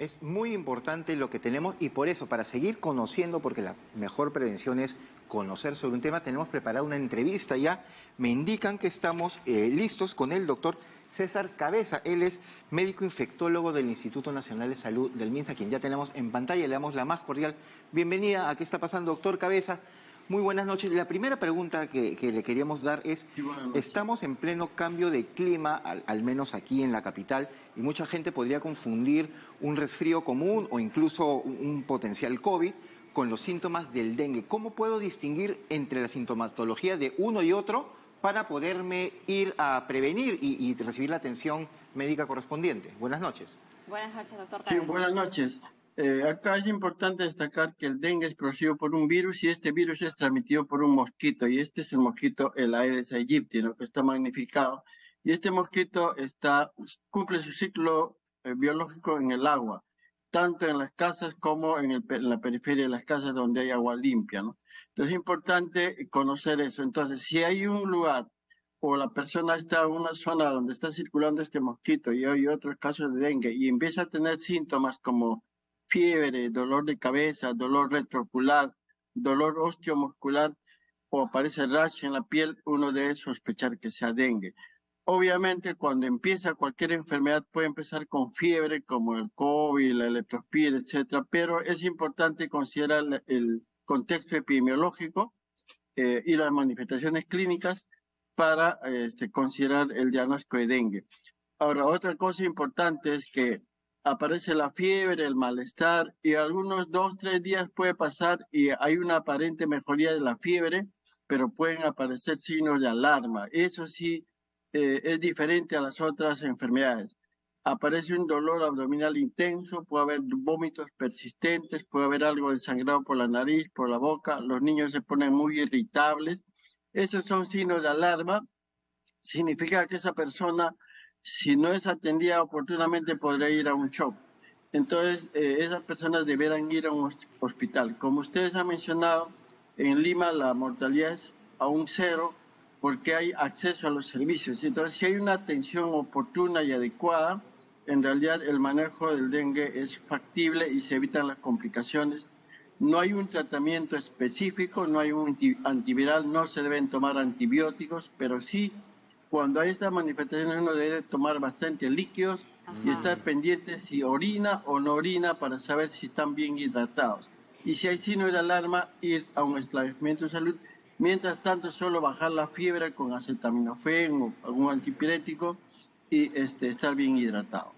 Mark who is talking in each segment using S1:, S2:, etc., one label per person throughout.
S1: Es muy importante lo que tenemos y por eso, para seguir conociendo, porque la mejor prevención es conocer sobre un tema, tenemos preparada una entrevista ya. Me indican que estamos listos con el doctor César Cabeza. Él es médico infectólogo del Instituto Nacional de Salud del MINSA, quien ya tenemos en pantalla. Le damos la más cordial bienvenida. ¿A qué está pasando, doctor Cabeza? Muy buenas noches. La primera pregunta que le queríamos dar es, estamos en pleno cambio de clima, al menos aquí en la capital, y mucha gente podría confundir un resfrío común o incluso un potencial COVID con los síntomas del dengue. ¿Cómo puedo distinguir entre la sintomatología de uno y otro para poderme ir a prevenir y recibir la atención médica correspondiente? Buenas noches.
S2: Buenas noches, doctor
S3: Sí,
S2: Cabeza.
S3: buenas noches. Acá es importante destacar que el dengue es producido por un virus y este virus es transmitido por un mosquito, y este es el mosquito, el Aedes aegypti, ¿no?, que está magnificado. Y este mosquito cumple su ciclo biológico en el agua, tanto en las casas como en la periferia de las casas donde hay agua limpia, ¿no? Entonces es importante conocer eso. Entonces, si hay un lugar o la persona está en una zona donde está circulando este mosquito y hay otros casos de dengue y empieza a tener síntomas como fiebre, dolor de cabeza, dolor retroocular, dolor osteomuscular o aparece rash en la piel, uno debe sospechar que sea dengue. Obviamente, cuando empieza cualquier enfermedad puede empezar con fiebre como el COVID, la leptospira, etcétera, pero es importante considerar el contexto epidemiológico y las manifestaciones clínicas para considerar el diagnóstico de dengue. Ahora, otra cosa importante es que aparece la fiebre, el malestar, y algunos 2, 3 días puede pasar y hay una aparente mejoría de la fiebre, pero pueden aparecer signos de alarma. Eso sí es diferente a las otras enfermedades. Aparece un dolor abdominal intenso, puede haber vómitos persistentes, puede haber algo de sangrado por la nariz, por la boca, los niños se ponen muy irritables. Esos son signos de alarma. Significa que esa persona, si no es atendida oportunamente, podría ir a un shock. Entonces, esas personas deberán ir a un hospital. Como ustedes han mencionado, en Lima la mortalidad es aún cero porque hay acceso a los servicios. Entonces, si hay una atención oportuna y adecuada, en realidad el manejo del dengue es factible y se evitan las complicaciones. No hay un tratamiento específico, no hay un antiviral, no se deben tomar antibióticos, pero sí, cuando hay estas manifestaciones uno debe tomar bastante líquidos y estar pendiente si orina o no orina para saber si están bien hidratados. Y si hay signos de alarma, ir a un establecimiento de salud. Mientras tanto, solo bajar la fiebre con acetaminofén o algún antipirético y estar bien hidratado.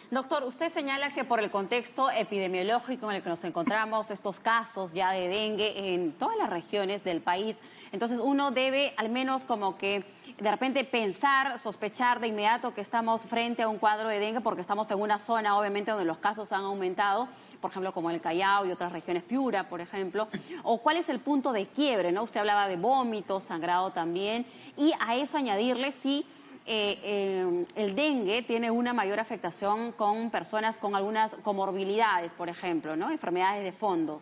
S2: Doctor, usted señala que por el contexto epidemiológico en el que nos encontramos, estos casos ya de dengue en todas las regiones del país, entonces uno debe al menos como que de repente pensar, sospechar de inmediato que estamos frente a un cuadro de dengue porque estamos en una zona obviamente donde los casos han aumentado, por ejemplo como el Callao y otras regiones, Piura por ejemplo, o cuál es el punto de quiebre, ¿no? Usted hablaba de vómitos, sangrado también, y a eso añadirle si el dengue tiene una mayor afectación con personas con algunas comorbilidades, por ejemplo, ¿no? Enfermedades de fondo.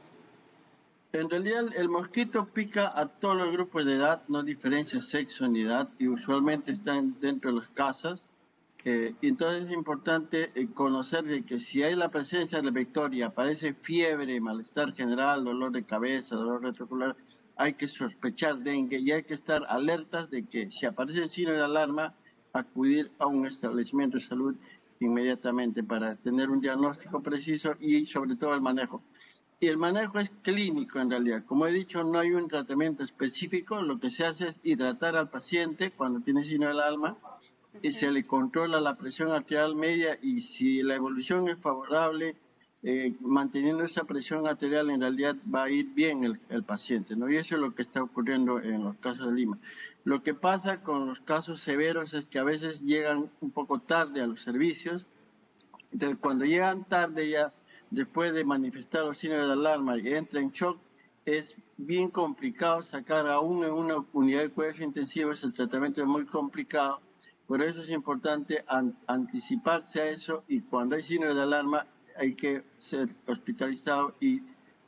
S3: En realidad el mosquito pica a todos los grupos de edad, no diferencia sexo ni edad, y usualmente están dentro de las casas. Y entonces es importante conocer de que si hay la presencia del vector y aparece fiebre, malestar general, dolor de cabeza, dolor retroocular, hay que sospechar dengue y hay que estar alertas de que si aparece signo de alarma, acudir a un establecimiento de salud inmediatamente para tener un diagnóstico preciso y sobre todo el manejo. Y el manejo es clínico en realidad. Como he dicho, no hay un tratamiento específico. Lo que se hace es hidratar al paciente cuando tiene signo del alarma y se le controla la presión arterial media y si la evolución es favorable, manteniendo esa presión arterial en realidad va a ir bien el paciente, ¿no? Y eso es lo que está ocurriendo en los casos de Lima. Lo que pasa con los casos severos es que a veces llegan un poco tarde a los servicios. Entonces, cuando llegan tarde ya, después de manifestar los signos de alarma y entra en shock, es bien complicado sacar aún en una unidad de cuidados intensivos, el tratamiento es muy complicado. Por eso es importante anticiparse a eso y cuando hay signos de alarma hay que ser hospitalizado y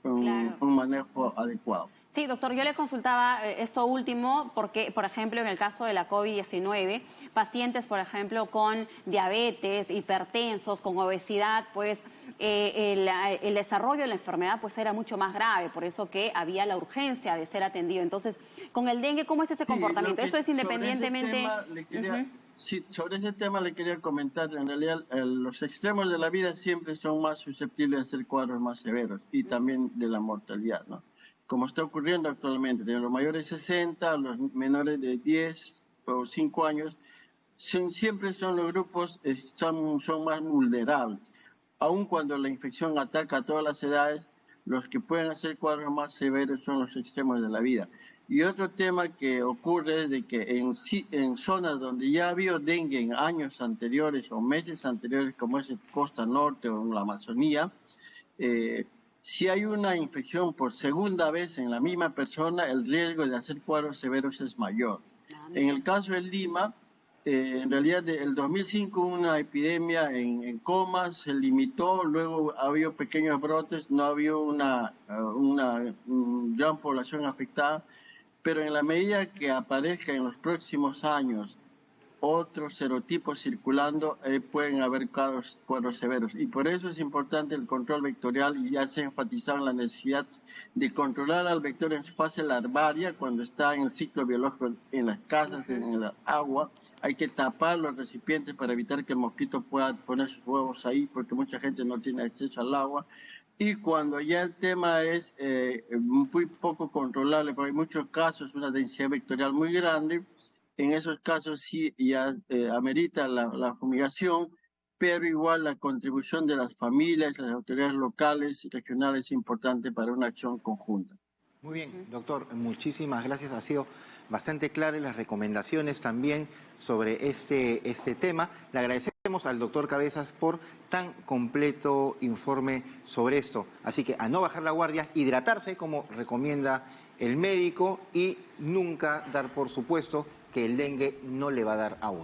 S3: con un manejo adecuado.
S2: Sí, doctor, yo le consultaba esto último porque, por ejemplo, en el caso de la COVID-19, pacientes, por ejemplo, con diabetes, hipertensos, con obesidad, pues el desarrollo de la enfermedad pues era mucho más grave, por eso que había la urgencia de ser atendido. Entonces, con el dengue, ¿cómo es ese comportamiento? Eso es independientemente...
S3: Sí, sobre ese tema le quería comentar, en realidad los extremos de la vida siempre son más susceptibles de ser cuadros más severos y también de la mortalidad, ¿no? Como está ocurriendo actualmente, de los mayores de 60, los menores de 10 o 5 años, siempre son los grupos, son más vulnerables. Aun cuando la infección ataca a todas las edades, los que pueden hacer cuadros más severos son los extremos de la vida. Y otro tema que ocurre es de que en zonas donde ya ha habido dengue en años anteriores o meses anteriores, como es en Costa Norte o en la Amazonía, si hay una infección por segunda vez en la misma persona, el riesgo de hacer cuadros severos es mayor. En el caso de Lima, en realidad, en el 2005 hubo una epidemia en Comas, se limitó, luego ha habido pequeños brotes, no había una gran población afectada, pero en la medida que aparezca en los próximos años otros serotipos circulando, pueden haber cuadros severos. Y por eso es importante el control vectorial, y ya se ha enfatizado en la necesidad de controlar al vector en su fase larvaria, cuando está en el ciclo biológico en las casas, en el agua. Hay que tapar los recipientes para evitar que el mosquito pueda poner sus huevos ahí, porque mucha gente no tiene acceso al agua. Y cuando ya el tema es muy poco controlable, porque hay muchos casos, una densidad vectorial muy grande, en esos casos sí ya amerita la fumigación, pero igual la contribución de las familias, las autoridades locales y regionales es importante para una acción conjunta.
S1: Muy bien, doctor, muchísimas gracias. Ha sido bastante claras las recomendaciones también sobre este tema. Le agradecemos al doctor Cabezas por tan completo informe sobre esto. Así que a no bajar la guardia, hidratarse como recomienda el médico y nunca dar por supuesto que el dengue no le va a dar a uno.